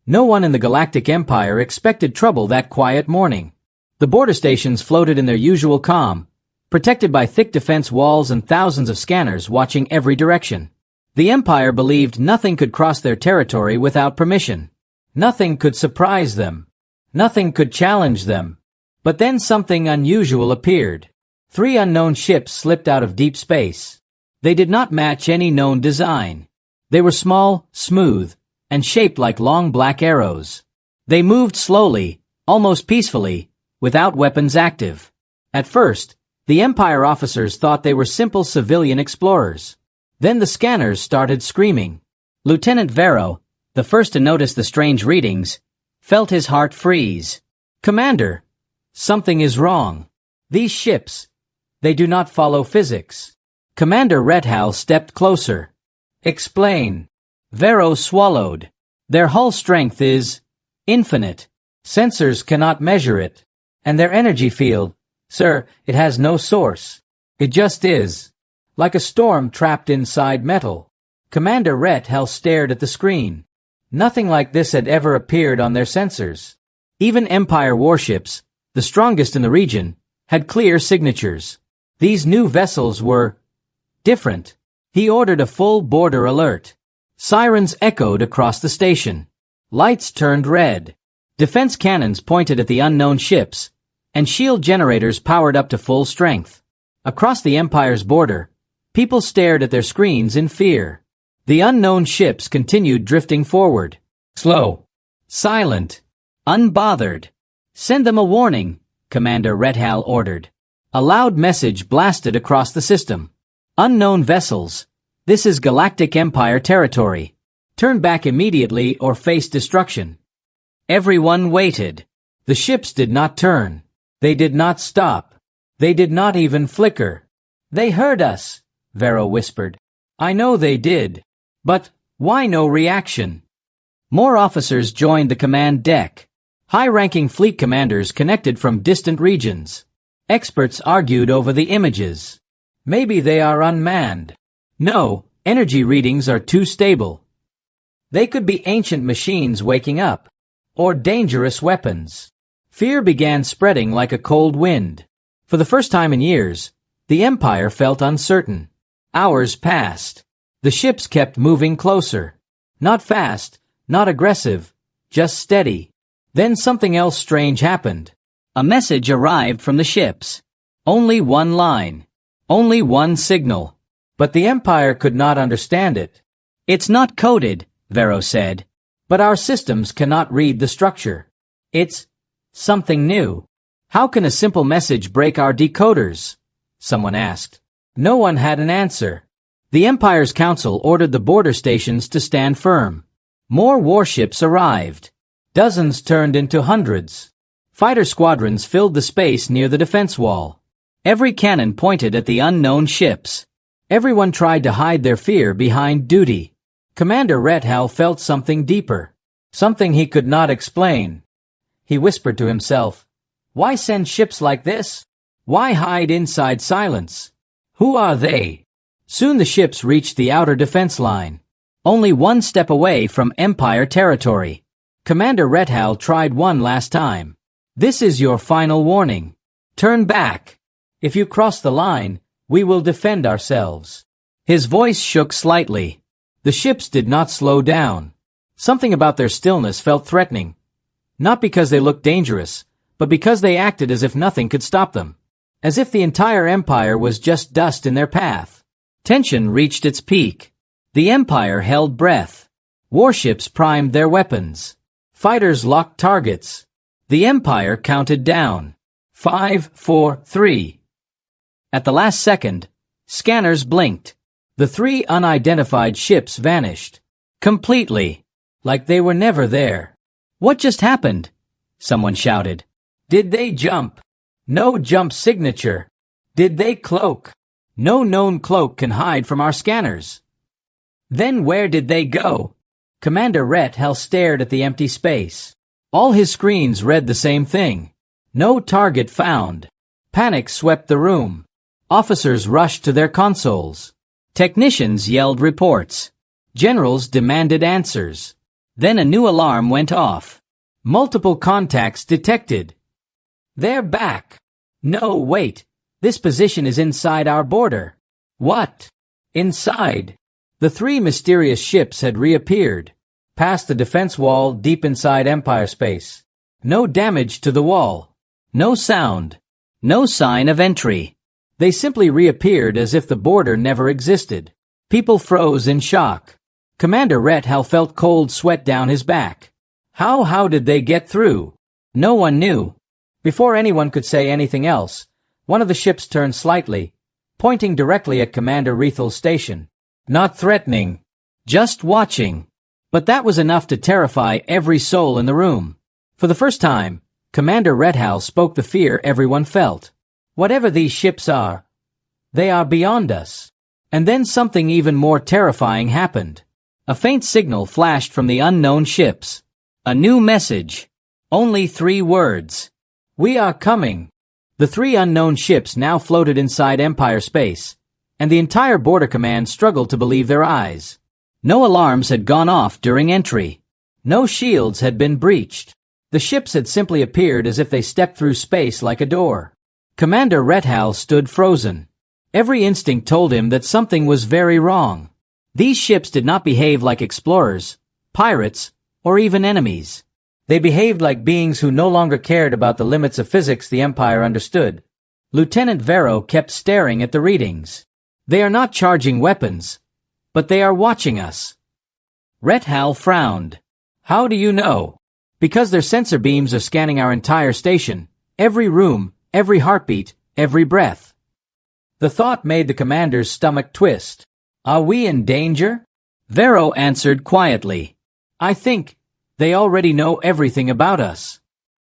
No one in the Galactic Empire expected trouble that quiet morning. The border stations floated in their usual calm, protected by thick defense walls and thousands of scanners watching every direction. The Empire believed nothing could cross their territory without permission. Nothing could surprise them. Nothing could challenge them. But then something unusual appeared. 3 unknown ships slipped out of deep space. They did not match any known design. They were small, smooth, and shaped like long black arrows. They moved slowly, almost peacefully, without weapons active. At first, the Empire officers thought they were simple civilian explorers. Then the scanners started screaming. Lieutenant Vero, the first to notice the strange readings, felt his heart freeze. "Commander, something is wrong. These ships, they do not follow physics." Commander Rethal stepped closer. "Explain." Vero swallowed. "Their hull strength is infinite. Sensors cannot measure it. And their energy field, sir, it has no source. It just is. Like a storm trapped inside metal." Commander Rethal stared at the screen. Nothing like this had ever appeared on their sensors. Even Empire warships, the strongest in the region, had clear signatures. These new vessels were different. He ordered a full border alert. Sirens echoed across the station. Lights turned red. Defense cannons pointed at the unknown ships, and shield generators powered up to full strength. Across the Empire's border, people stared at their screens in fear. The unknown ships continued drifting forward. Slow. Silent. Unbothered. "Send them a warning," Commander Rethal ordered. A loud message blasted across the system. "Unknown vessels. This is Galactic Empire territory. Turn back immediately or face destruction." Everyone waited. The ships did not turn. They did not stop. They did not even flicker. "They heard us," Vero whispered. "I know they did. But why no reaction?" More officers joined the command deck. High-ranking fleet commanders connected from distant regions. Experts argued over the images. Maybe they are unmanned. No, energy readings are too stable. They could be ancient machines waking up, or dangerous weapons. Fear began spreading like a cold wind. For the first time in years, the Empire felt uncertain. Hours passed. The ships kept moving closer. Not fast, not aggressive, just steady. Then something else strange happened. A message arrived from the ships. Only one line. Only one signal. But the Empire could not understand it. "It's not coded," Vero said. "But our systems cannot read the structure. It's something new." "How can a simple message break our decoders?" someone asked. No one had an answer. The Empire's council ordered the border stations to stand firm. More warships arrived. Dozens turned into hundreds. Fighter squadrons filled the space near the defense wall. Every cannon pointed at the unknown ships. Everyone tried to hide their fear behind duty. Commander Rethal felt something deeper. Something he could not explain. He whispered to himself, "Why send ships like this? Why hide inside silence? Who are they?" Soon the ships reached the outer defense line. Only one step away from Empire territory. Commander Rethal tried one last time. "This is your final warning. Turn back. If you cross the line, we will defend ourselves." His voice shook slightly. The ships did not slow down. Something about their stillness felt threatening. Not because they looked dangerous, but because they acted as if nothing could stop them. As if the entire Empire was just dust in their path. Tension reached its peak. The Empire held breath. Warships primed their weapons. Fighters locked targets. The Empire counted down. 5, 4, 3. At the last second, scanners blinked. The 3 unidentified ships vanished. Completely. Like they were never there. "What just happened?" someone shouted. "Did they jump?" "No jump signature." "Did they cloak?" "No known cloak can hide from our scanners." "Then where did they go?" Commander Rethal stared at the empty space. All his screens read the same thing. No target found. Panic swept the room. Officers rushed to their consoles. Technicians yelled reports. Generals demanded answers. Then a new alarm went off. Multiple contacts detected. They're back. No, wait. This position is inside our border. What? Inside? The three mysterious ships had reappeared, past the defense wall deep inside Empire space. No damage to the wall. No sound. No sign of entry. They simply reappeared as if the border never existed. People froze in shock. Commander Ret Hal felt cold sweat down his back. How did they get through? No one knew. Before anyone could say anything else, one of the ships turned slightly, pointing directly at Commander Rethal's station. Not threatening. Just watching. But that was enough to terrify every soul in the room. For the first time, Commander Ret Hal spoke the fear everyone felt. Whatever these ships are, they are beyond us. And then something even more terrifying happened. A faint signal flashed from the unknown ships. A new message. Only 3 words. We are coming. The 3 unknown ships now floated inside Empire space, and the entire Border Command struggled to believe their eyes. No alarms had gone off during entry. No shields had been breached. The ships had simply appeared as if they stepped through space like a door. Commander Ret Hal stood frozen. Every instinct told him that something was very wrong. These ships did not behave like explorers, pirates, or even enemies. They behaved like beings who no longer cared about the limits of physics the Empire understood. Lieutenant Vero kept staring at the readings. They are not charging weapons, but they are watching us. Ret Hal frowned. How do you know? Because their sensor beams are scanning our entire station, every room, every heartbeat, every breath. The thought made the commander's stomach twist. Are we in danger? Vero answered quietly. I think they already know everything about us.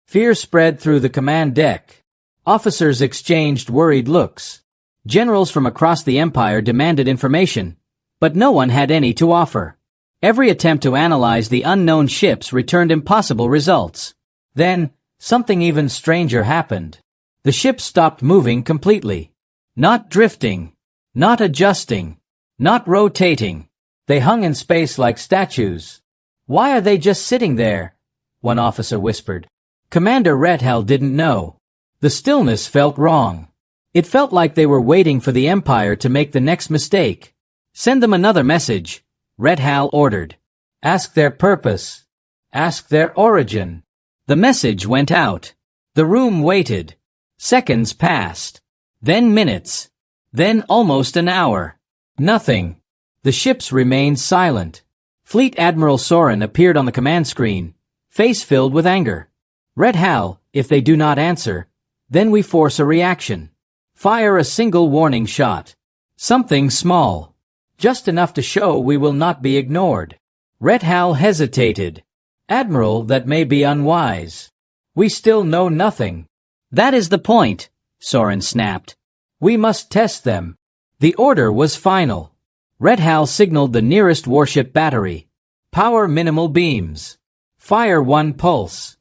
Fear spread through the command deck. Officers exchanged worried looks. Generals from across the Empire demanded information, but no one had any to offer. Every attempt to analyze the unknown ships returned impossible results. Then, something even stranger happened. The ships stopped moving completely. Not drifting. Not adjusting. Not rotating. They hung in space like statues. Why are they just sitting there? One officer whispered. Commander Ret Hal didn't know. The stillness felt wrong. It felt like they were waiting for the Empire to make the next mistake. Send them another message, Ret Hal ordered. Ask their purpose. Ask their origin. The message went out. The room waited. Seconds passed. Then minutes. Then almost an hour. Nothing. The ships remained silent. Fleet Admiral Soren appeared on the command screen, face filled with anger. Ret Hal, if they do not answer, then we force a reaction. Fire a single warning shot. Something small. Just enough to show we will not be ignored. Ret Hal hesitated. Admiral, that may be unwise. We still know nothing. That is the point, Soren snapped. We must test them. The order was final. Ret Hal signaled the nearest warship battery. Power minimal beams. Fire 1 pulse.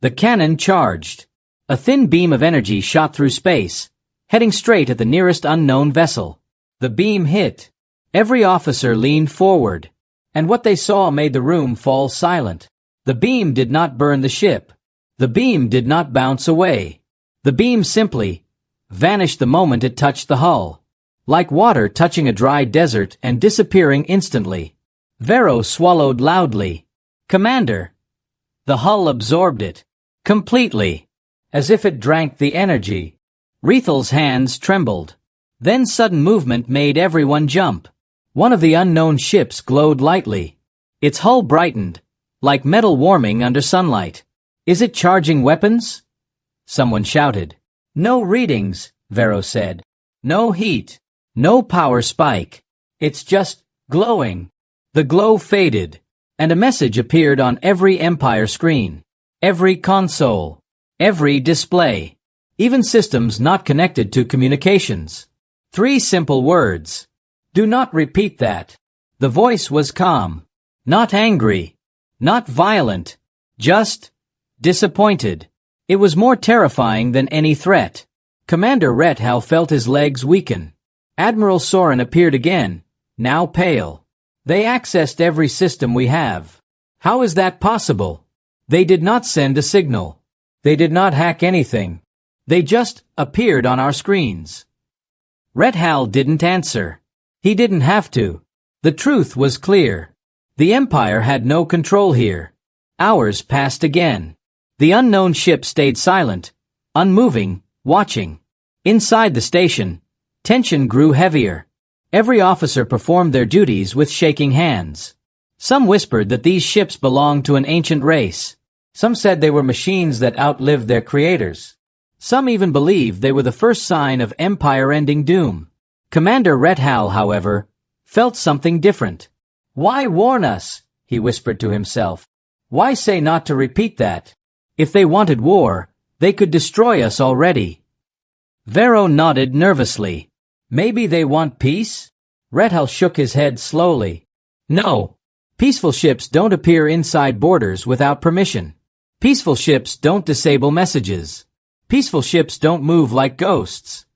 The cannon charged. A thin beam of energy shot through space, heading straight at the nearest unknown vessel. The beam hit. Every officer leaned forward, and what they saw made the room fall silent. The beam did not burn the ship. The beam did not bounce away. The beam simply vanished the moment it touched the hull, like water touching a dry desert and disappearing instantly. Vero swallowed loudly. Commander. The hull absorbed it. Completely. As if it drank the energy. Rethal's hands trembled. Then sudden movement made everyone jump. One of the unknown ships glowed lightly. Its hull brightened, like metal warming under sunlight. Is it charging weapons? Someone shouted. No readings, Vero said. No heat. No power spike. It's just glowing. The glow faded, and a message appeared on every Empire screen. Every console. Every display. Even systems not connected to communications. 3 simple words. Do not repeat that. The voice was calm. Not angry. Not violent. Just disappointed. It was more terrifying than any threat. Commander Ret Hal felt his legs weaken. Admiral Soren appeared again, now pale. They accessed every system we have. How is that possible? They did not send a signal. They did not hack anything. They just appeared on our screens. Red Hal didn't answer. He didn't have to. The truth was clear. The Empire had no control here. Hours passed again. The unknown ship stayed silent, unmoving, watching. Inside the station, tension grew heavier. Every officer performed their duties with shaking hands. Some whispered that these ships belonged to an ancient race. Some said they were machines that outlived their creators. Some even believed they were the first sign of empire-ending doom. Commander Red Hal, however, felt something different. "Why warn us?" he whispered to himself. "Why say not to repeat that? If they wanted war, they could destroy us already." Vero nodded nervously. "Maybe they want peace?" Red Hal shook his head slowly. "No. Peaceful ships don't appear inside borders without permission. Peaceful ships don't disable messages. Peaceful ships don't move like ghosts."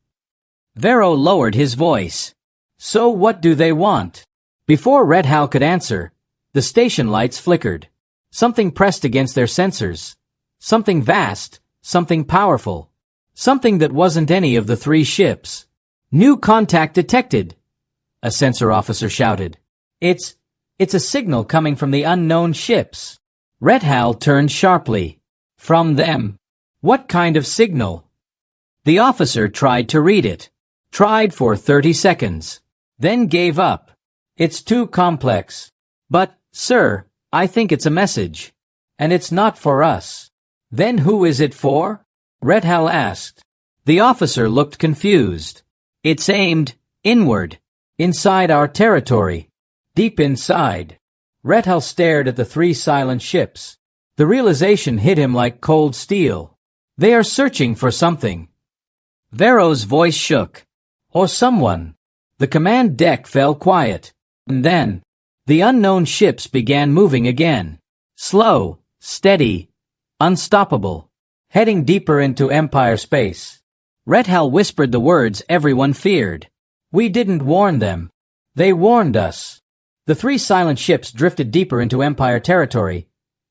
Vero lowered his voice. "So what do they want?" Before Red Hal could answer, the station lights flickered. Something pressed against their sensors. Something vast, something powerful. Something that wasn't any of the three ships. "New contact detected," a sensor officer shouted. It's a signal coming from the unknown ships." Red Hal turned sharply. "From them? What kind of signal?" The officer tried to read it. Tried for 30 seconds. Then gave up. "It's too complex." "But, sir, I think it's a message. And it's not for us." "Then who is it for?" Red Hal asked. The officer looked confused. "It's aimed inward. Inside our territory. Deep inside." Red Hal stared at the three silent ships. The realization hit him like cold steel. They are searching for something. Vero's voice shook. "Or someone." The command deck fell quiet. And then, the unknown ships began moving again. Slow, steady, unstoppable. Heading deeper into Empire space. Red Hal whispered the words everyone feared. "We didn't warn them. They warned us." The three silent ships drifted deeper into Empire territory,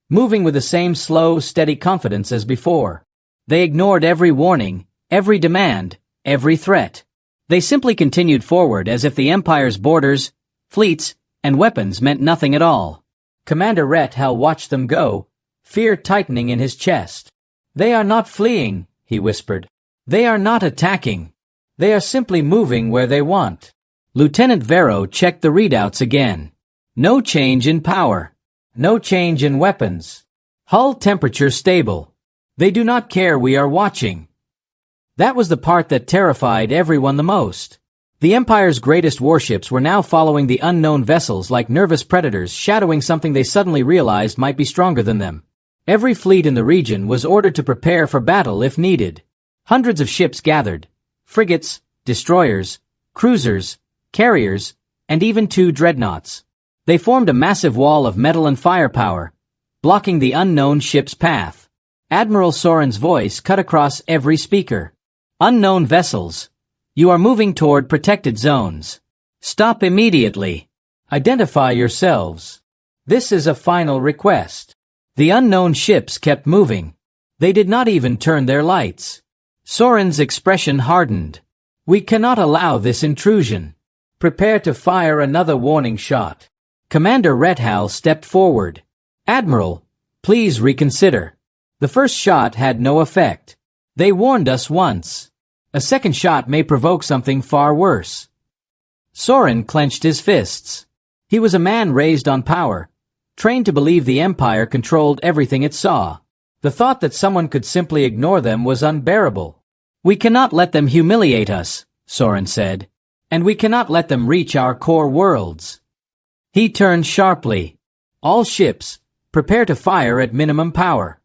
moving with the same slow, steady confidence as before. They ignored every warning, every demand, every threat. They simply continued forward as if the Empire's borders, fleets, and weapons meant nothing at all. Commander Red Hal watched them go, fear tightening in his chest. "They are not fleeing," he whispered. "They are not attacking. They are simply moving where they want." Lieutenant Vero checked the readouts again. No change in power. No change in weapons. Hull temperature stable. They do not care we are watching. That was the part that terrified everyone the most. The Empire's greatest warships were now following the unknown vessels like nervous predators, shadowing something they suddenly realized might be stronger than them. Every fleet in the region was ordered to prepare for battle if needed. Hundreds of ships gathered. Frigates, destroyers, cruisers, carriers, and even 2 dreadnoughts. They formed a massive wall of metal and firepower, blocking the unknown ship's path. Admiral Soren's voice cut across every speaker. "Unknown vessels, you are moving toward protected zones. Stop immediately. Identify yourselves. This is a final request." The unknown ships kept moving. They did not even turn their lights. Soren's expression hardened. "We cannot allow this intrusion. Prepare to fire another warning shot." Commander Red Hal stepped forward. "Admiral, please reconsider. The first shot had no effect. They warned us once. A second shot may provoke something far worse." Soren clenched his fists. He was a man raised on power, trained to believe the Empire controlled everything it saw. The thought that someone could simply ignore them was unbearable. "We cannot let them humiliate us," Soren said. "And we cannot let them reach our core worlds." He turned sharply. "All ships, prepare to fire at minimum power."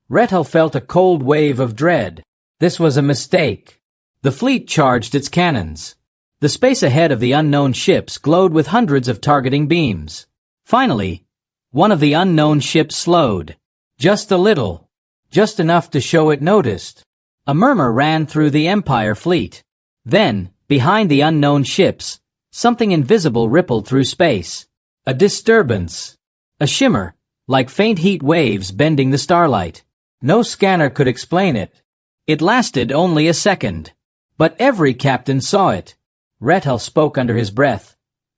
Red Hal felt a cold wave of dread. This was a mistake. The fleet charged its cannons. The space ahead of the unknown ships glowed with hundreds of targeting beams. Finally, one of the unknown ships slowed. Just a little. Just enough to show it noticed. A murmur ran through the Empire fleet. Then, behind the unknown ships, something invisible rippled through space. A disturbance. A shimmer, like faint heat waves bending the starlight. No scanner could explain it. It lasted only a second. But every captain saw it. Rethel spoke under his breath.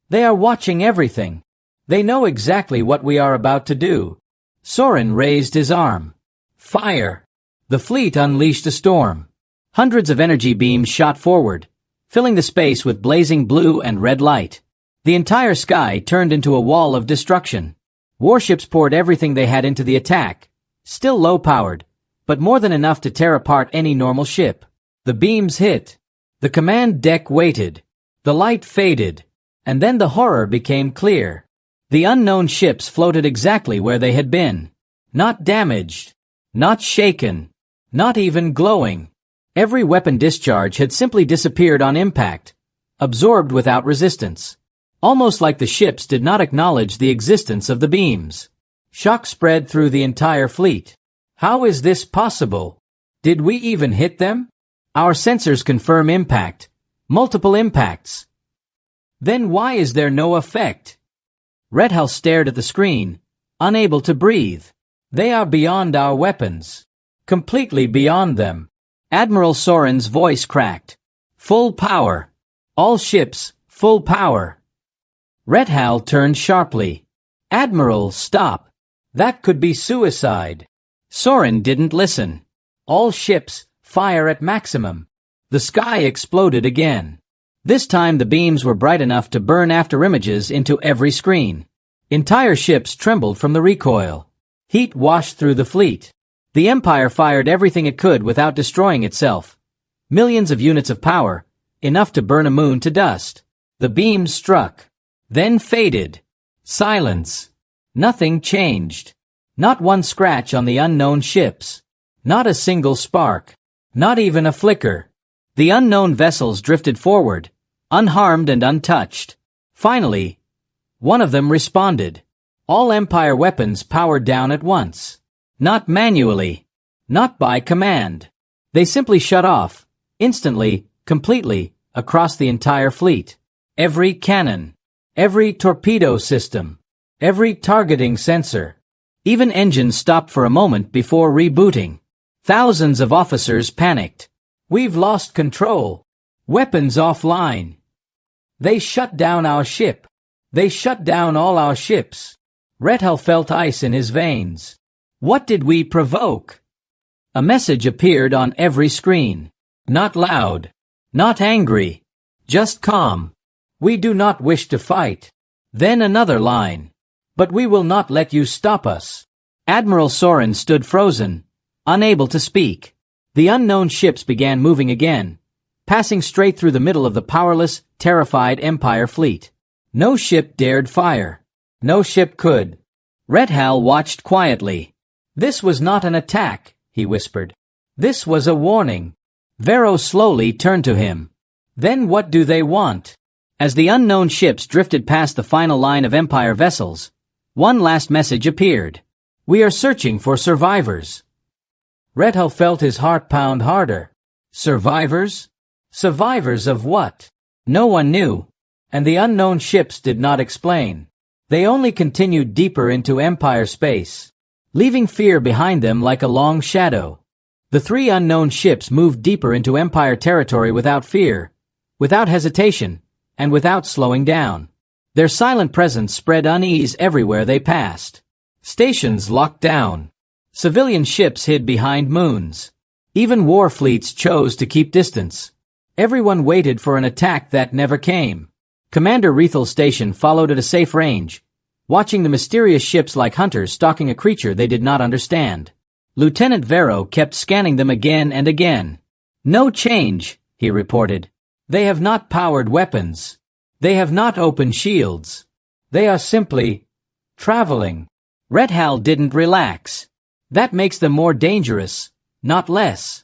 They are watching everything. They know exactly what we are about to do. Soren raised his arm. Fire! The fleet unleashed a storm. Hundreds of energy beams shot forward, filling the space with blazing blue and red light. The entire sky turned into a wall of destruction. Warships poured everything they had into the attack, still low-powered, but more than enough to tear apart any normal ship. The beams hit. The command deck waited. The light faded, and then the horror became clear. The unknown ships floated exactly where they had been. Not damaged, not shaken, not even glowing. Every weapon discharge had simply disappeared on impact, absorbed without resistance. Almost like the ships did not acknowledge the existence of the beams. Shock spread through the entire fleet. How is this possible? Did we even hit them? Our sensors confirm impact. Multiple impacts. Then why is there no effect? Rethel stared at the screen, unable to breathe. They are beyond our weapons. Completely beyond them. Admiral Soren's voice cracked. Full power. All ships, full power. Rethel turned sharply. Admiral, stop. That could be suicide. Soren didn't listen. All ships, fire at maximum. The sky exploded again. This time the beams were bright enough to burn afterimages into every screen. Entire ships trembled from the recoil. Heat washed through the fleet. The Empire fired everything it could without destroying itself. Millions of units of power, enough to burn a moon to dust. The beams struck. Then faded. Silence. Nothing changed. Not one scratch on the unknown ships. Not a single spark. Not even a flicker. The unknown vessels drifted forward, unharmed and untouched. Finally, one of them responded. All Empire weapons powered down at once. Not manually. Not by command. They simply shut off, instantly, completely, across the entire fleet. Every cannon. Every torpedo system. Every targeting sensor. Even engines stopped for a moment before rebooting. Thousands of officers panicked. We've lost control. Weapons offline. They shut down our ship. They shut down all our ships. Rethel felt ice in his veins. What did we provoke? A message appeared on every screen. Not loud. Not angry. Just calm. We do not wish to fight. Then another line. But we will not let you stop us. Admiral Soren stood frozen, unable to speak. The unknown ships began moving again, passing straight through the middle of the powerless, terrified Empire fleet. No ship dared fire. No ship could. Rethel watched quietly. This was not an attack, he whispered. This was a warning. Vero slowly turned to him. Then what do they want? As the unknown ships drifted past the final line of Empire vessels, one last message appeared. We are searching for survivors. Rethel felt his heart pound harder. Survivors? Survivors of what? No one knew, and the unknown ships did not explain. They only continued deeper into Empire space, leaving fear behind them like a long shadow. The three unknown ships moved deeper into Empire territory without fear, without hesitation, and without slowing down. Their silent presence spread unease everywhere they passed. Stations locked down. Civilian ships hid behind moons. Even war fleets chose to keep distance. Everyone waited for an attack that never came. Commander Rethel's station followed at a safe range, watching the mysterious ships like hunters stalking a creature they did not understand. Lieutenant Vero kept scanning them again and again. No change, he reported. They have not powered weapons. They have not opened shields. They are simply traveling. Rethel didn't relax. That makes them more dangerous, not less.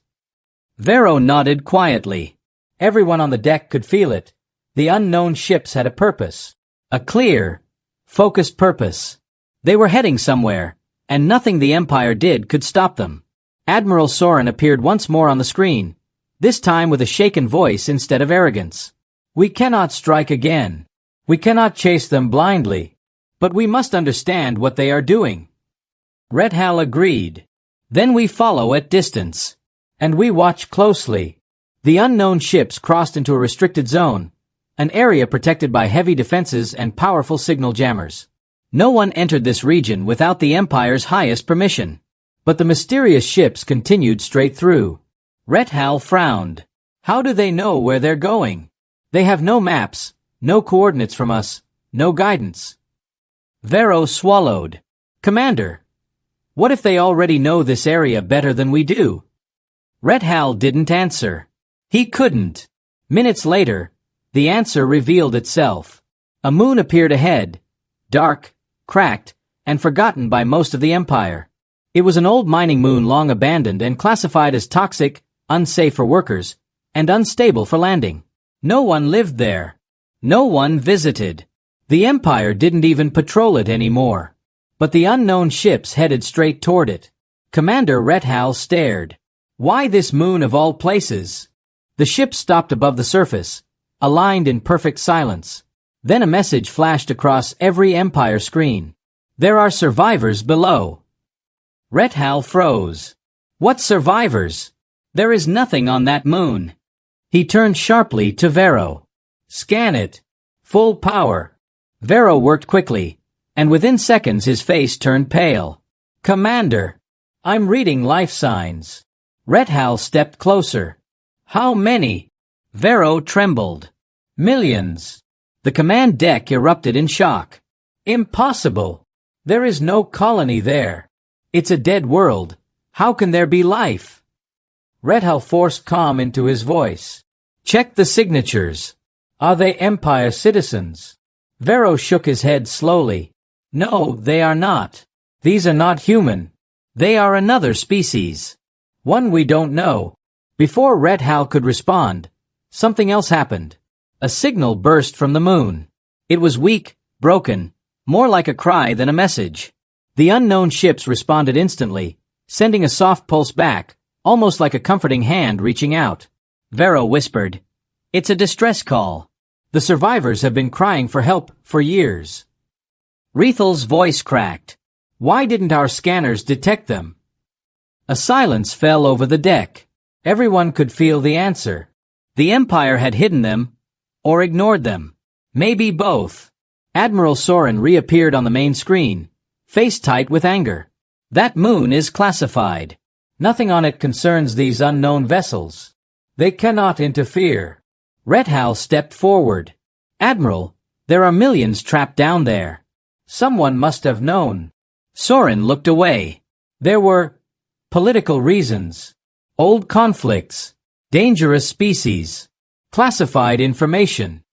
Vero nodded quietly. Everyone on the deck could feel it. The unknown ships had a purpose. A clear, focused purpose. They were heading somewhere, and nothing the Empire did could stop them. Admiral Soren appeared once more on the screen, this time with a shaken voice instead of arrogance. We cannot strike again. We cannot chase them blindly. But we must understand what they are doing. Red Hal agreed. Then we follow at distance. And we watch closely. The unknown ships crossed into a restricted zone, an area protected by heavy defenses and powerful signal jammers. No one entered this region without the Empire's highest permission. But the mysterious ships continued straight through. Red Hal frowned. How do they know where they're going? They have no maps, no coordinates from us, no guidance. Vero swallowed. Commander, what if they already know this area better than we do? Red Hal didn't answer. He couldn't. Minutes later, the answer revealed itself. A moon appeared ahead, dark, cracked, and forgotten by most of the Empire. It was an old mining moon long abandoned and classified as toxic, unsafe for workers, and unstable for landing. No one lived there. No one visited. The Empire didn't even patrol it anymore. But the unknown ships headed straight toward it. Commander Red Hal stared. Why this moon of all places? The ship stopped above the surface, aligned in perfect silence. Then a message flashed across every Empire screen. There are survivors below. Red Hal froze. What survivors? There is nothing on that moon. He turned sharply to Vero. Scan it. Full power. Vero worked quickly, and within seconds his face turned pale. Commander, I'm reading life signs. Red Hal stepped closer. How many? Vero trembled. Millions. The command deck erupted in shock. Impossible. There is no colony there. It's a dead world. How can there be life? Red Hal forced calm into his voice. Check the signatures. Are they Empire citizens? Vero shook his head slowly. No, they are not. These are not human. They are another species. One we don't know. Before Red Hal could respond, something else happened. A signal burst from the moon. It was weak, broken, more like a cry than a message. The unknown ships responded instantly, sending a soft pulse back, almost like a comforting hand reaching out. Vero whispered, It's a distress call. The survivors have been crying for help for years. Rethal's voice cracked. Why didn't our scanners detect them? A silence fell over the deck. Everyone could feel the answer. The Empire had hidden them, or ignored them. Maybe both. Admiral Soren reappeared on the main screen, face tight with anger. That moon is classified. Nothing on it concerns these unknown vessels. They cannot interfere. Red Hal stepped forward. Admiral, there are millions trapped down there. Someone must have known. Soren looked away. There were political reasons, old conflicts, dangerous species, classified information.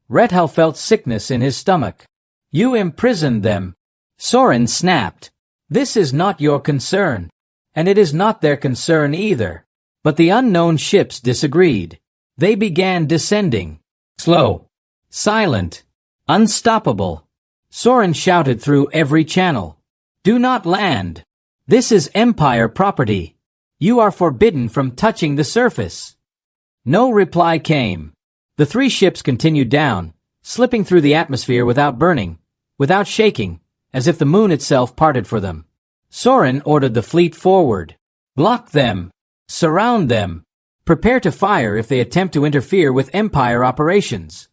Red Hal felt sickness in his stomach. You imprisoned them. Soren snapped. This is not your concern, and it is not their concern either. But the unknown ships disagreed. They began descending. Slow, silent, unstoppable. Soren shouted through every channel. Do not land. This is Empire property. You are forbidden from touching the surface. No reply came. The three ships continued down, slipping through the atmosphere without burning, without shaking, as if the moon itself parted for them. Soren ordered the fleet forward. Block them. Surround them. Prepare to fire if they attempt to interfere with Empire operations.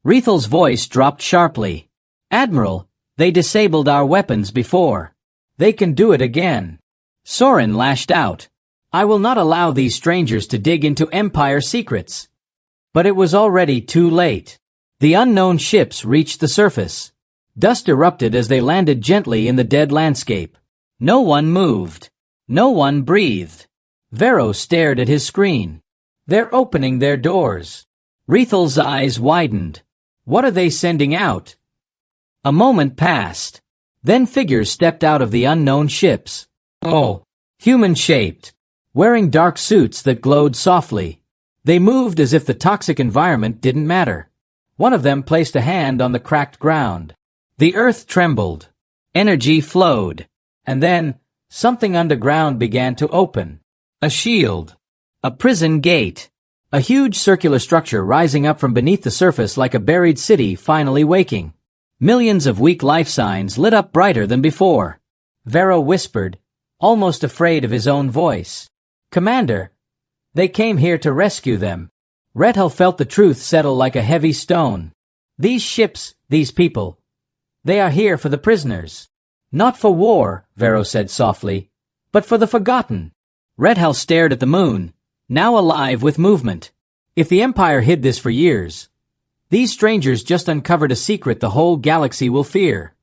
Rethal's voice dropped sharply. Admiral, they disabled our weapons before. They can do it again. Soren lashed out. I will not allow these strangers to dig into Empire secrets. But it was already too late. The unknown ships reached the surface. Dust erupted as they landed gently in the dead landscape. No one moved. No one breathed. Vero stared at his screen. They're opening their doors. Rethal's eyes widened. What are they sending out? A moment passed. Then figures stepped out of the unknown ships. Oh, human-shaped, wearing dark suits that glowed softly. They moved as if the toxic environment didn't matter. One of them placed a hand on the cracked ground. The earth trembled. Energy flowed. And then, something underground began to open. A shield. A prison gate. A huge circular structure rising up from beneath the surface like a buried city finally waking. Millions of weak life signs lit up brighter than before. Vero whispered, almost afraid of his own voice. Commander, they came here to rescue them. Red Hull felt the truth settle like a heavy stone. These ships, these people, they are here for the prisoners. Not for war, Vero said softly, but for the forgotten. Red Hull stared at the moon, now alive with movement. If the Empire hid this for years, these strangers just uncovered a secret the whole galaxy will fear.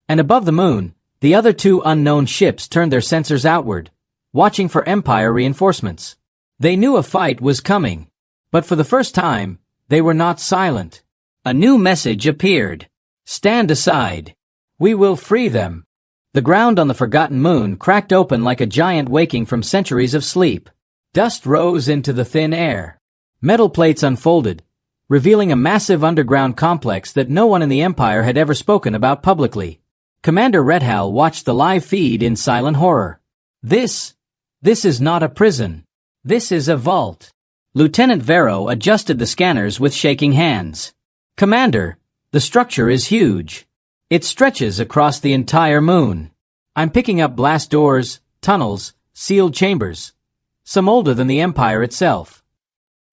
And above the moon, the other two unknown ships turned their sensors outward, watching for Empire reinforcements. They knew a fight was coming, but for the first time, they were not silent. A new message appeared. Stand aside. We will free them. The ground on the forgotten moon cracked open like a giant waking from centuries of sleep. Dust rose into the thin air. Metal plates unfolded, revealing a massive underground complex that no one in the Empire had ever spoken about publicly. Commander Red Hull watched the live feed in silent horror. This is not a prison. This is a vault. Lieutenant Vero adjusted the scanners with shaking hands. Commander, the structure is huge. It stretches across the entire moon. I'm picking up blast doors, tunnels, sealed chambers. Some older than the Empire itself.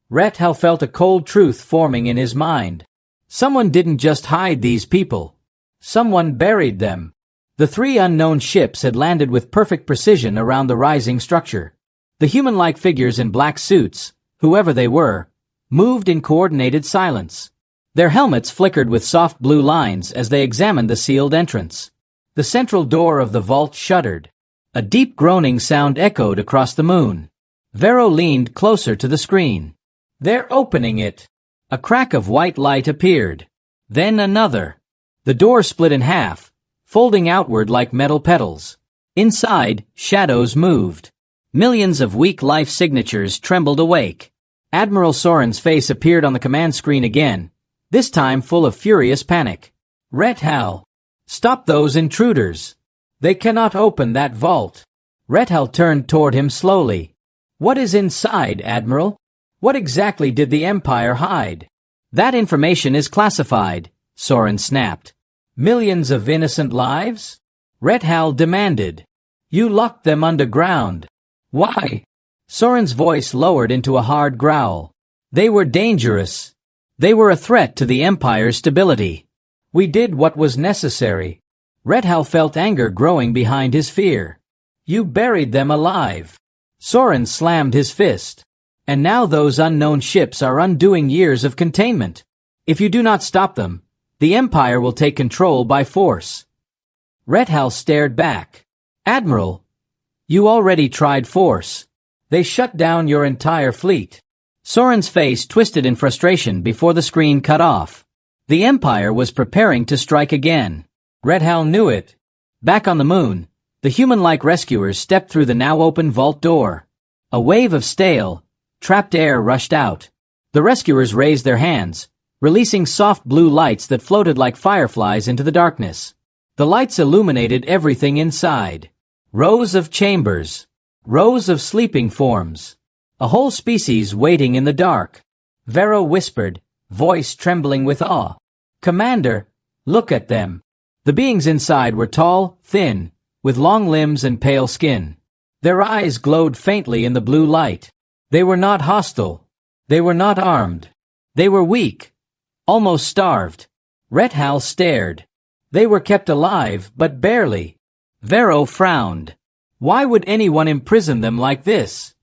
Red Hull felt a cold truth forming in his mind. Someone didn't just hide these people. Someone buried them. The three unknown ships had landed with perfect precision around the rising structure. The human-like figures in black suits, whoever they were, moved in coordinated silence. Their helmets flickered with soft blue lines as they examined the sealed entrance. The central door of the vault shuddered. A deep groaning sound echoed across the moon. Vero leaned closer to the screen. They're opening it. A crack of white light appeared. Then another. The door split in half, folding outward like metal petals. Inside, shadows moved. Millions of weak life signatures trembled awake. Admiral Soren's face appeared on the command screen again, this time full of furious panic. Red Hull, stop those intruders. They cannot open that vault. Red Hull turned toward him slowly. What is inside, Admiral? What exactly did the Empire hide? That information is classified, Soren snapped. Millions of innocent lives? Red Hull demanded. You locked them underground. Why? Soren's voice lowered into a hard growl. They were dangerous. They were a threat to the Empire's stability. We did what was necessary. Red Hull felt anger growing behind his fear. You buried them alive. Soren slammed his fist. And now those unknown ships are undoing years of containment. If you do not stop them, the Empire will take control by force. Red Hull stared back. Admiral, you already tried force. They shut down your entire fleet. Soren's face twisted in frustration before the screen cut off. The Empire was preparing to strike again. Red Hull knew it. Back on the moon, the human-like rescuers stepped through the now-open vault door. A wave of stale, trapped air rushed out. The rescuers raised their hands, releasing soft blue lights that floated like fireflies into the darkness. The lights illuminated everything inside. Rows of chambers. Rows of sleeping forms. A whole species waiting in the dark. Vero whispered, voice trembling with awe. Commander, look at them. The beings inside were tall, thin, with long limbs and pale skin. Their eyes glowed faintly in the blue light. They were not hostile. They were not armed. They were weak. Almost starved. Red Hull stared. They were kept alive, but barely. Vero frowned. Why would anyone imprison them like this?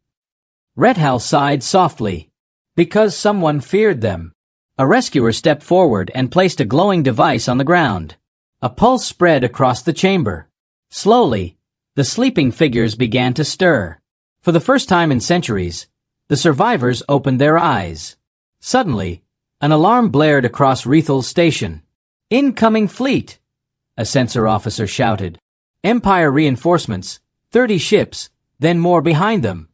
Red Hull sighed softly. Because someone feared them. A rescuer stepped forward and placed a glowing device on the ground. A pulse spread across the chamber. Slowly, the sleeping figures began to stir. For the first time in centuries, the survivors opened their eyes. Suddenly, an alarm blared across Rethal's station. Incoming fleet! A sensor officer shouted. Empire reinforcements, 30 ships, then more behind them.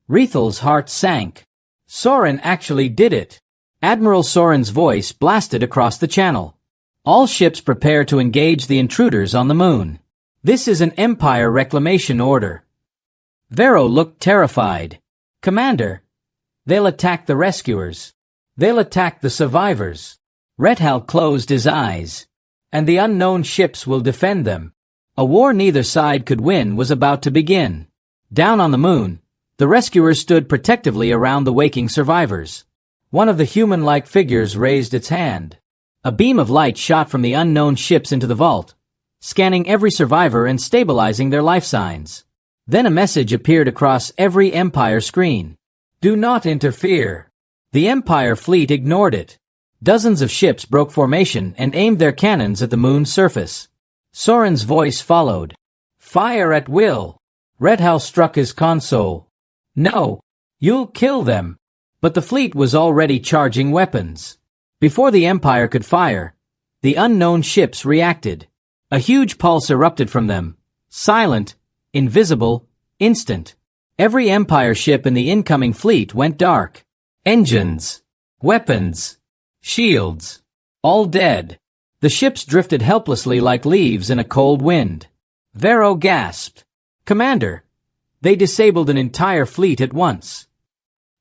Rethal's heart sank. Soren actually did it. Admiral Soren's voice blasted across the channel. All ships prepare to engage the intruders on the moon. This is an Empire reclamation order. Vero looked terrified. Commander, they'll attack the rescuers. They'll attack the survivors. Red Hull closed his eyes. And the unknown ships will defend them. A war neither side could win was about to begin. Down on the moon, the rescuers stood protectively around the waking survivors. One of the human-like figures raised its hand. A beam of light shot from the unknown ships into the vault, scanning every survivor and stabilizing their life signs. Then a message appeared across every Empire screen. Do not interfere. The Empire fleet ignored it. Dozens of ships broke formation and aimed their cannons at the moon's surface. Soren's voice followed. Fire at will. Red Hal struck his console. No, you'll kill them. But the fleet was already charging weapons. Before the Empire could fire, the unknown ships reacted. A huge pulse erupted from them. Silent, invisible, instant. Every Empire ship in the incoming fleet went dark. Engines, weapons, shields, all dead. The ships drifted helplessly like leaves in a cold wind. Vero gasped. Commander, they disabled an entire fleet at once.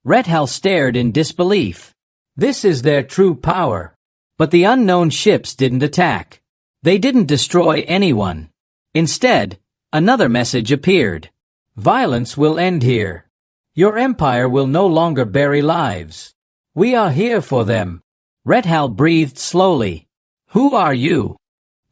Red Hal stared in disbelief. This is their true power. But the unknown ships didn't attack. They didn't destroy anyone. Instead, another message appeared. Violence will end here. Your Empire will no longer bury lives. We are here for them. Red Hal breathed slowly. Who are you?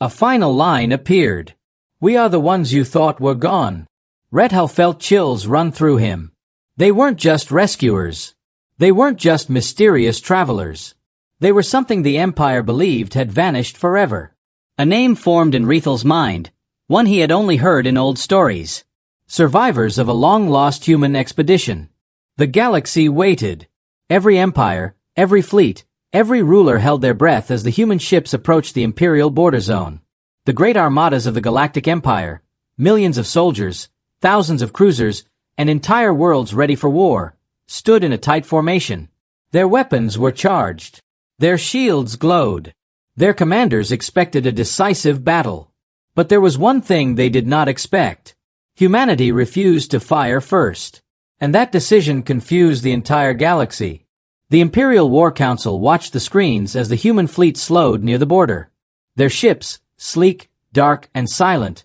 A final line appeared. We are the ones you thought were gone. Red Hal felt chills run through him. They weren't just rescuers. They weren't just mysterious travelers. They were something the Empire believed had vanished forever. A name formed in Rethal's mind, one he had only heard in old stories. Survivors of a long-lost human expedition. The galaxy waited. Every empire, every fleet, every ruler held their breath as the human ships approached the Imperial Border zone. The great armadas of the Galactic Empire, millions of soldiers, thousands of cruisers, and entire worlds ready for war, stood in a tight formation. Their weapons were charged. Their shields glowed. Their commanders expected a decisive battle. But there was one thing they did not expect. Humanity refused to fire first. And that decision confused the entire galaxy. The Imperial War Council watched the screens as the human fleet slowed near the border. Their ships, sleek, dark, and silent,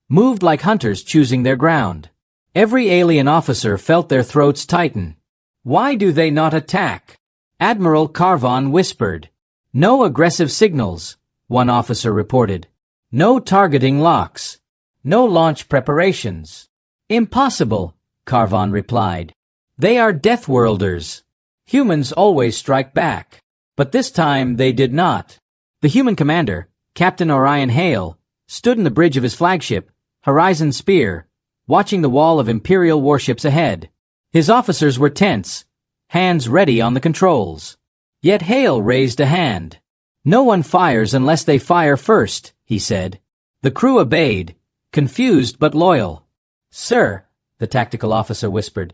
moved like hunters choosing their ground. Every alien officer felt their throats tighten. Why do they not attack? Admiral Carvon whispered. No aggressive signals, one officer reported. No targeting locks. No launch preparations. Impossible, Carvon replied. They are Deathworlders. Humans always strike back. But this time they did not. The human commander, Captain Orion Hale, stood in the bridge of his flagship, Horizon Spear, watching the wall of Imperial warships ahead. His officers were tense, hands ready on the controls. Yet Hale raised a hand. No one fires unless they fire first, he said. The crew obeyed, confused but loyal. Sir, the tactical officer whispered,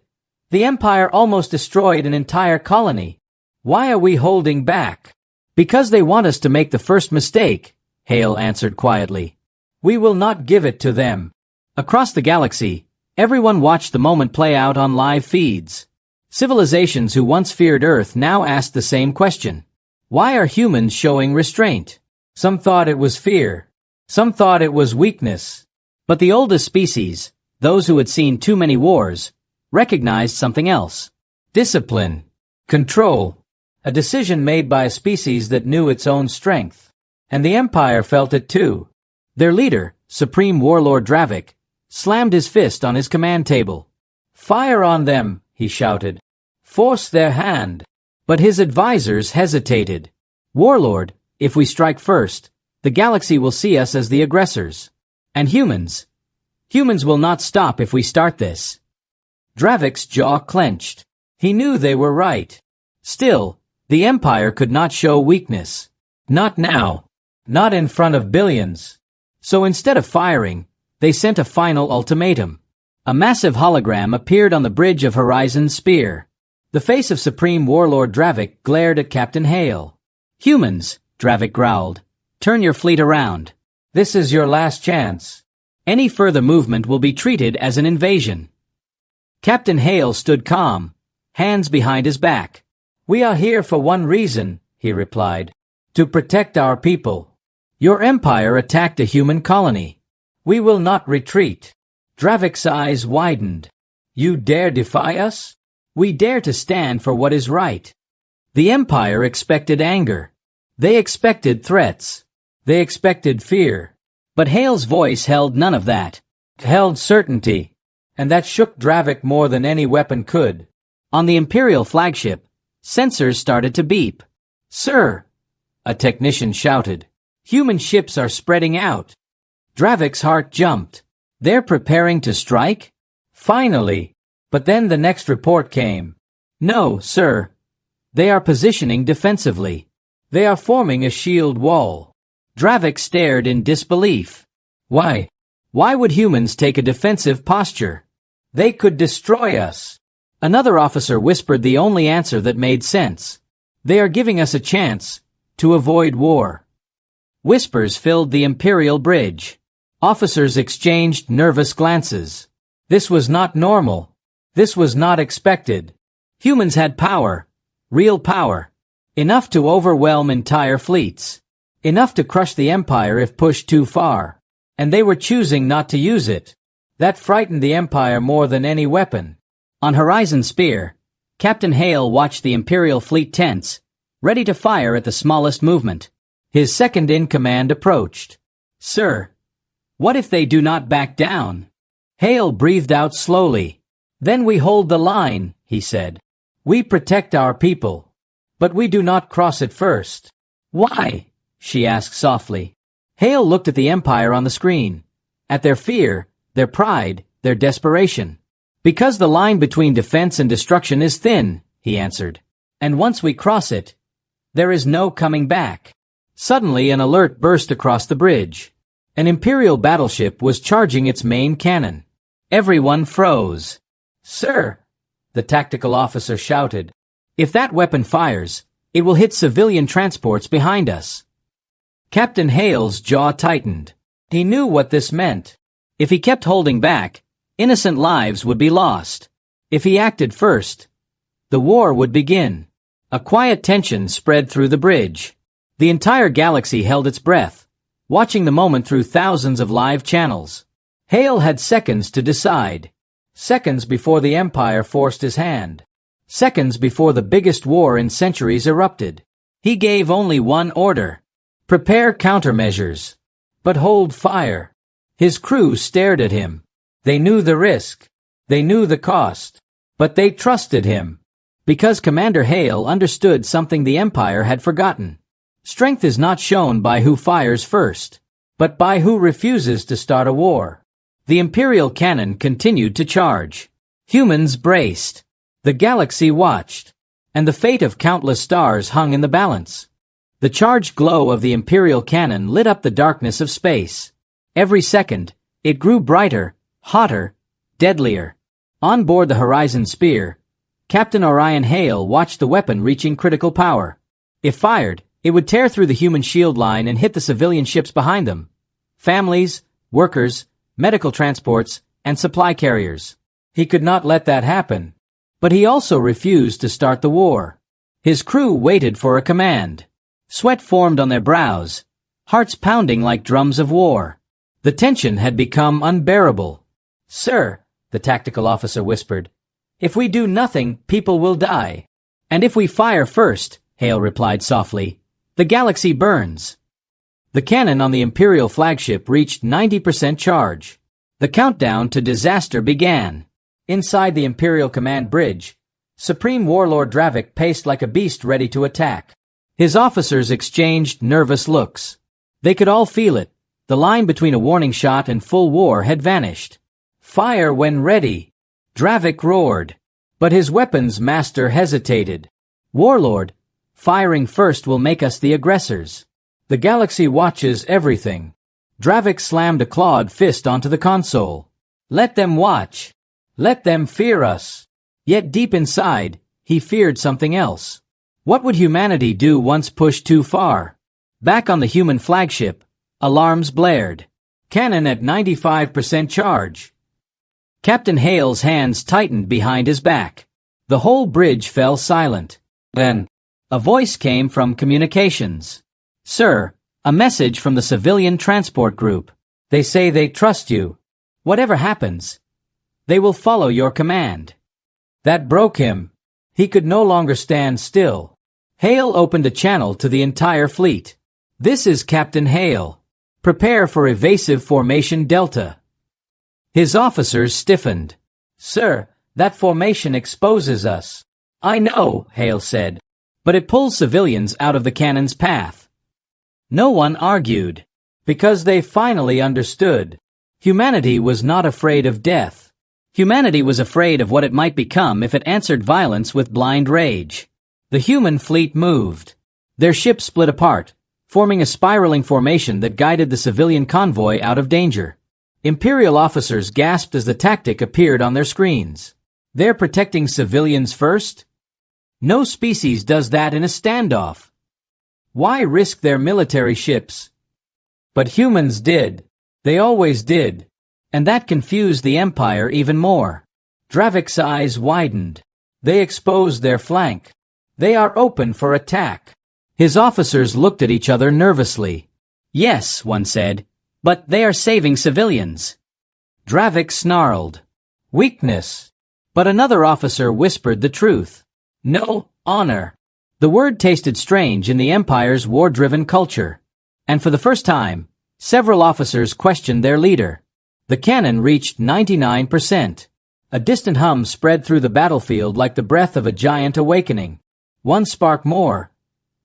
the Empire almost destroyed an entire colony. Why are we holding back? Because they want us to make the first mistake, Hale answered quietly. We will not give it to them. Across the galaxy, everyone watched the moment play out on live feeds. Civilizations who once feared Earth now asked the same question. Why are humans showing restraint? Some thought it was fear. Some thought it was weakness. But the oldest species, those who had seen too many wars, recognized something else. Discipline. Control. A decision made by a species that knew its own strength. And the Empire felt it too. Their leader, Supreme Warlord Dravik, slammed his fist on his command table. Fire on them, he shouted. Force their hand. But his advisors hesitated. Warlord, if we strike first, the galaxy will see us as the aggressors. And humans will not stop if we start this. Dravik's jaw clenched. He knew they were right. Still, the Empire could not show weakness. Not now. Not in front of billions. So instead of firing, they sent a final ultimatum. A massive hologram appeared on the bridge of Horizon Spear. The face of Supreme Warlord Dravik glared at Captain Hale. Humans, Dravik growled, turn your fleet around. This is your last chance. Any further movement will be treated as an invasion. Captain Hale stood calm, hands behind his back. We are here for one reason, he replied. To protect our people. Your Empire attacked a human colony. We will not retreat. Dravik's eyes widened. You dare defy us? We dare to stand for what is right. The Empire expected anger. They expected threats. They expected fear. But Hale's voice held none of that. It held certainty. And that shook Dravik more than any weapon could. On the Imperial flagship, sensors started to beep. Sir, a technician shouted. Human ships are spreading out. Dravik's heart jumped. They're preparing to strike? Finally. But then the next report came. No, sir. They are positioning defensively. They are forming a shield wall. Dravik stared in disbelief. Why? Why would humans take a defensive posture? They could destroy us. Another officer whispered the only answer that made sense. They are giving us a chance to avoid war. Whispers filled the Imperial bridge. Officers exchanged nervous glances. This was not normal. This was not expected. Humans had power. Real power. Enough to overwhelm entire fleets. Enough to crush the Empire if pushed too far. And they were choosing not to use it. That frightened the Empire more than any weapon. On Horizon Spear, Captain Hale watched the Imperial fleet tense, ready to fire at the smallest movement. His second-in-command approached. Sir, what if they do not back down? Hale breathed out slowly. Then we hold the line, he said. We protect our people. But we do not cross it first. Why? She asked softly. Hale looked at the Empire on the screen. At their fear, their pride, their desperation. Because the line between defense and destruction is thin, he answered. And once we cross it, there is no coming back. Suddenly an alert burst across the bridge. An Imperial battleship was charging its main cannon. Everyone froze. Sir, the tactical officer shouted. If that weapon fires, it will hit civilian transports behind us. Captain Hale's jaw tightened. He knew what this meant. If he kept holding back, innocent lives would be lost. If he acted first, the war would begin. A quiet tension spread through the bridge. The entire galaxy held its breath, watching the moment through thousands of live channels. Hale had seconds to decide. Seconds before the Empire forced his hand. Seconds before the biggest war in centuries erupted. He gave only one order. Prepare countermeasures. But hold fire. His crew stared at him. They knew the risk. They knew the cost. But they trusted him. Because Commander Hale understood something the Empire had forgotten. Strength is not shown by who fires first, but by who refuses to start a war. The Imperial cannon continued to charge. Humans braced. The galaxy watched. And the fate of countless stars hung in the balance. The charged glow of the Imperial cannon lit up the darkness of space. Every second, it grew brighter, hotter, deadlier. On board the Horizon Spear, Captain Orion Hale watched the weapon reaching critical power. If fired, it would tear through the human shield line and hit the civilian ships behind them. Families, workers, medical transports, and supply carriers. He could not let that happen. But he also refused to start the war. His crew waited for a command. Sweat formed on their brows, hearts pounding like drums of war. The tension had become unbearable. Sir, the tactical officer whispered, if we do nothing, people will die. And if we fire first, Hale replied softly, the galaxy burns. The cannon on the Imperial flagship reached 90% charge. The countdown to disaster began. Inside the Imperial command bridge, Supreme Warlord Dravik paced like a beast ready to attack. His officers exchanged nervous looks. They could all feel it. The line between a warning shot and full war had vanished. Fire when ready. Dravik roared. But his weapons master hesitated. Warlord, firing first will make us the aggressors. The galaxy watches everything. Dravik slammed a clawed fist onto the console. Let them watch. Let them fear us. Yet deep inside, he feared something else. What would humanity do once pushed too far? Back on the human flagship, alarms blared. Cannon at 95% charge. Captain Hale's hands tightened behind his back. The whole bridge fell silent. Then, a voice came from communications. Sir, a message from the civilian transport group. They say they trust you. Whatever happens, they will follow your command. That broke him. He could no longer stand still. Hale opened a channel to the entire fleet. This is Captain Hale. Prepare for evasive formation Delta. His officers stiffened. Sir, that formation exposes us. I know, Hale said, but it pulls civilians out of the cannon's path. No one argued, because they finally understood. Humanity was not afraid of death. Humanity was afraid of what it might become if it answered violence with blind rage. The human fleet moved. Their ships split apart, forming a spiraling formation that guided the civilian convoy out of danger. Imperial officers gasped as the tactic appeared on their screens. They're protecting civilians first? No species does that in a standoff. Why risk their military ships? But humans did. They always did. And that confused the Empire even more. Dravik's eyes widened. They exposed their flank. They are open for attack. His officers looked at each other nervously. Yes, one said, but they are saving civilians. Dravik snarled. Weakness. But another officer whispered the truth. No, honor. The word tasted strange in the Empire's war-driven culture. And for the first time, several officers questioned their leader. The cannon reached 99%. A distant hum spread through the battlefield like the breath of a giant awakening. One spark more,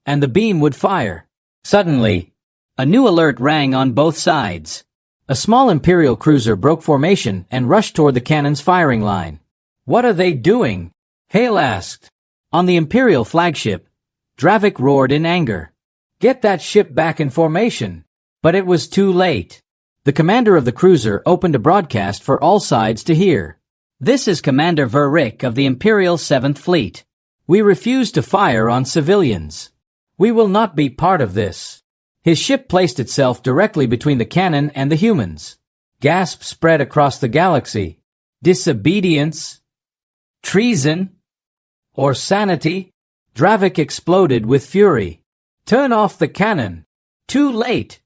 and the beam would fire. Suddenly, a new alert rang on both sides. A small Imperial cruiser broke formation and rushed toward the cannon's firing line. What are they doing? Hale asked. On the Imperial flagship, Dravik roared in anger. Get that ship back in formation. But it was too late. The commander of the cruiser opened a broadcast for all sides to hear. This is Commander Verrick of the Imperial 7th Fleet. We refuse to fire on civilians. We will not be part of this. His ship placed itself directly between the cannon and the humans. Gasps spread across the galaxy. Disobedience? Treason? Or sanity? Dravik exploded with fury. Turn off the cannon. Too late,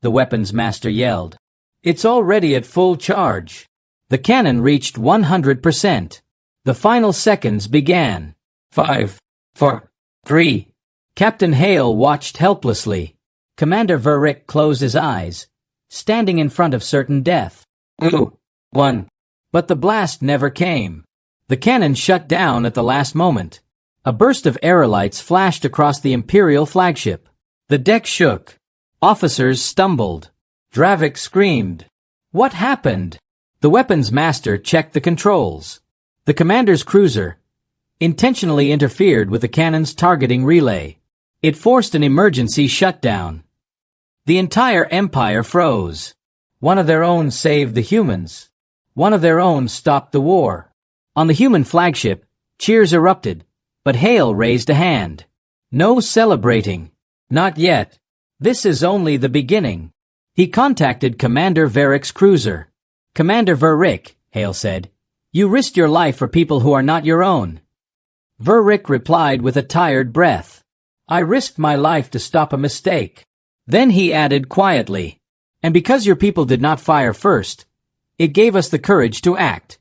the weapons master yelled. It's already at full charge. The cannon reached 100%. The final seconds began. 5, 4, 3. Captain Hale watched helplessly. Commander Verrick closed his eyes, standing in front of certain death. 2, 1. But the blast never came. The cannon shut down at the last moment. A burst of aerolights flashed across the Imperial flagship. The deck shook. Officers stumbled. Dravik screamed. What happened? The weapons master checked the controls. The commander's cruiser intentionally interfered with the cannon's targeting relay. It forced an emergency shutdown. The entire Empire froze. One of their own saved the humans. One of their own stopped the war. On the human flagship, cheers erupted, but Hale raised a hand. No celebrating. Not yet. This is only the beginning. He contacted Commander Verrick's cruiser. Commander Verrick, Hale said, you risked your life for people who are not your own. Verrick replied with a tired breath. I risked my life to stop a mistake. Then he added quietly, and because your people did not fire first, it gave us the courage to act.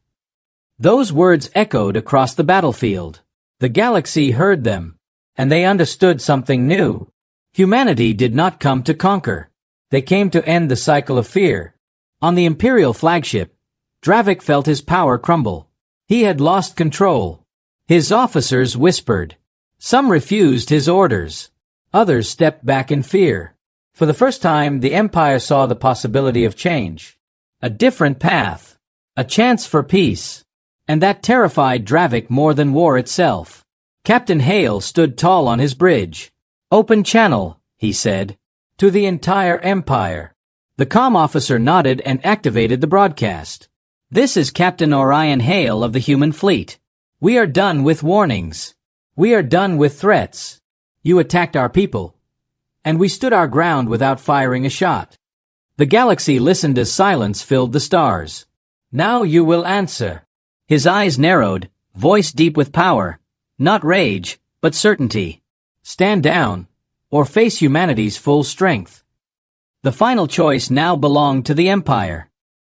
Those words echoed across the battlefield. The galaxy heard them, and they understood something new. Humanity did not come to conquer. They came to end the cycle of fear. On the Imperial flagship, Dravik felt his power crumble. He had lost control. His officers whispered. Some refused his orders. Others stepped back in fear. For the first time, the Empire saw the possibility of change. A different path. A chance for peace. And that terrified Dravik more than war itself. Captain Hale stood tall on his bridge. Open channel, he said. To the entire Empire. The comm officer nodded and activated the broadcast. This is Captain Orion Hale of the human fleet. We are done with warnings. We are done with threats. You attacked our people, and we stood our ground without firing a shot. The galaxy listened as silence filled the stars. Now you will answer. His eyes narrowed, voice deep with power. Not rage, but certainty. Stand down, or face humanity's full strength. The final choice now belonged to the Empire.